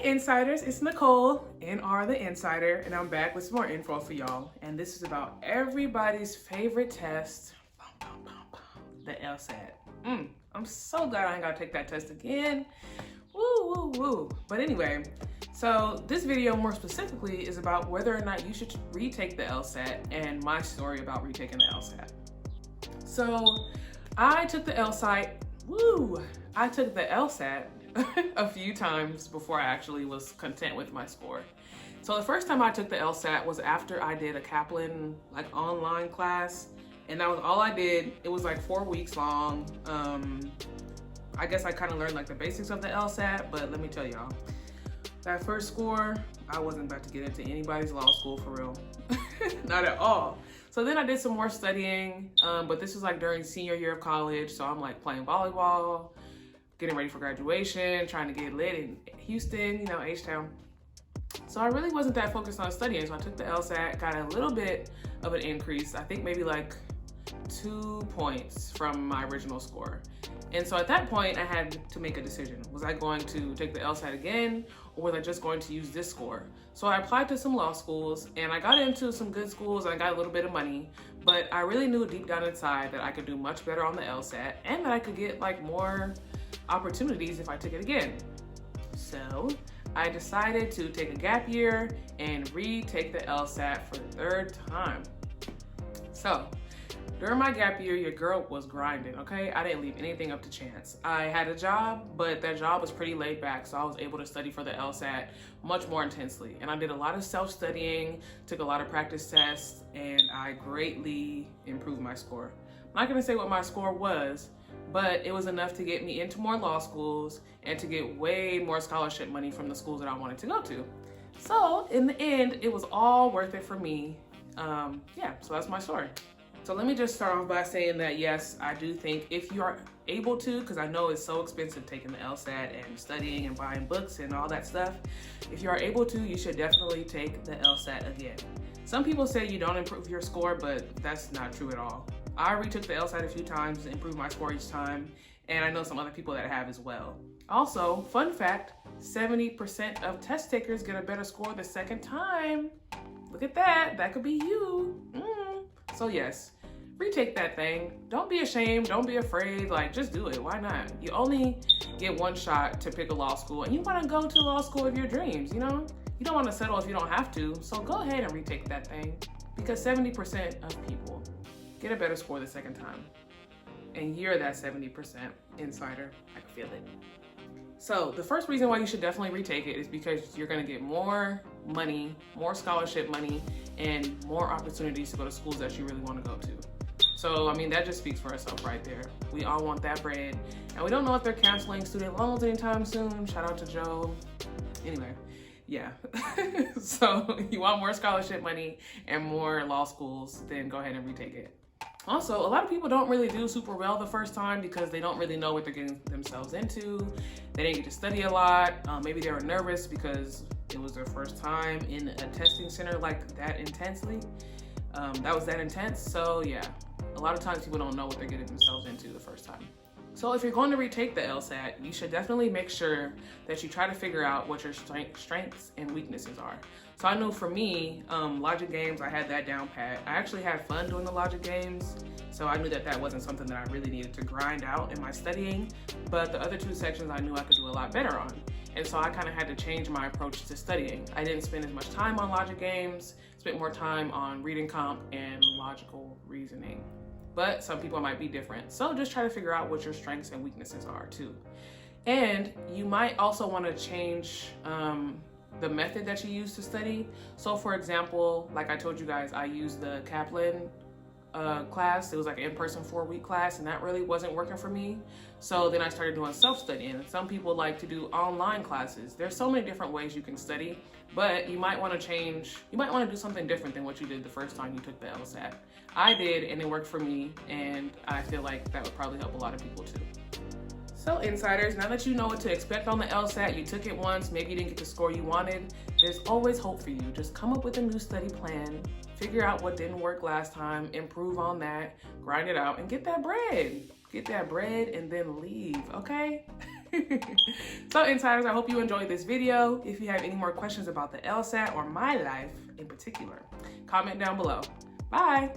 Insiders, it's Nicole, NR the Insider, and I'm back with some more info for y'all. And this is about everybody's favorite test, the LSAT. I'm so glad I ain't gotta take that test again. Woo, woo, woo. But anyway, so this video more specifically is about whether or not you should retake the LSAT and my story about retaking the LSAT. So I took the LSAT, a few times before I actually was content with my score. So the first time I took the LSAT was after I did a Kaplan online class, and that was all I did. It was 4 weeks long. I guess I kind of learned the basics of the LSAT, but let me tell y'all, that first score, I wasn't about to get into anybody's law school for real. Not at all. So then I did some more studying, but this was during senior year of college. So I'm playing volleyball, getting ready for graduation, trying to get lit in Houston, H-Town. So I really wasn't that focused on studying. So I took the LSAT, got a little bit of an increase. I think maybe 2 points from my original score. And so at that point, I had to make a decision. Was I going to take the LSAT again, or was I just going to use this score? So I applied to some law schools, and I got into some good schools, and I got a little bit of money, but I really knew deep down inside that I could do much better on the LSAT, and that I could get more opportunities if I took it again. So I decided to take a gap year and retake the LSAT for the third time. So during my gap year, your girl was grinding, okay? I didn't leave anything up to chance. I had a job, but that job was pretty laid back, so I was able to study for the LSAT much more intensely. And I did a lot of self-studying, took a lot of practice tests, and I greatly improved my score. I'm not gonna say what my score was, but it was enough to get me into more law schools and to get way more scholarship money from the schools that I wanted to go to. So in the end, it was all worth it for me. So that's my story. So let me just start off by saying that yes, I do think if you are able to, because I know it's so expensive taking the LSAT and studying and buying books and all that stuff, if you are able to, you should definitely take the LSAT again. Some people say you don't improve your score, but that's not true at all. I retook the LSAT a few times, improved my score each time, and I know some other people that have as well. Also, fun fact, 70% of test takers get a better score the second time. Look at that, that could be you. So yes, retake that thing. Don't be ashamed, don't be afraid, just do it, why not? You only get one shot to pick a law school, and you wanna go to law school of your dreams, You don't wanna settle if you don't have to, so go ahead and retake that thing, because 70% of people get a better score the second time. And you're that 70% insider, I can feel it. So the first reason why you should definitely retake it is because you're gonna get more money, more scholarship money, and more opportunities to go to schools that you really wanna go to. So, that just speaks for itself right there. We all want that bread. And we don't know if they're canceling student loans anytime soon. Shout out to Joe. Anyway, yeah. So you want more scholarship money and more law schools, then go ahead and retake it. Also, a lot of people don't really do super well the first time because they don't really know what they're getting themselves into. They didn't get to study a lot. Maybe they were nervous because it was their first time in a testing center that intensely. That was that intense. So yeah, a lot of times people don't know what they're getting themselves into the first time. So if you're going to retake the LSAT, you should definitely make sure that you try to figure out what your strengths and weaknesses are. So I know for me, logic games, I had that down pat. I actually had fun doing the logic games, so I knew that that wasn't something that I really needed to grind out in my studying, but the other two sections I knew I could do a lot better on. And so I kind of had to change my approach to studying. I didn't spend as much time on logic games, spent more time on reading comp and logical reasoning. But some people might be different. So just try to figure out what your strengths and weaknesses are too. And you might also want to change the method that you use to study. So for example, like I told you guys, I used the Kaplan class. It was an in-person 4-week class, and that really wasn't working for me. So then I started doing self-studying. Some people like to do online classes. There's so many different ways you can study, but you might want to change. You might want to do something different than what you did the first time you took the LSAT. I did, and it worked for me, and I feel like that would probably help a lot of people too. So insiders, now that you know what to expect on the LSAT, you took it once, maybe you didn't get the score you wanted, there's always hope for you. Just come up with a new study plan, figure out what didn't work last time, improve on that, grind it out, and get that bread. Get that bread and then leave, okay? So insiders, I hope you enjoyed this video. If you have any more questions about the LSAT or my life in particular, comment down below. Bye.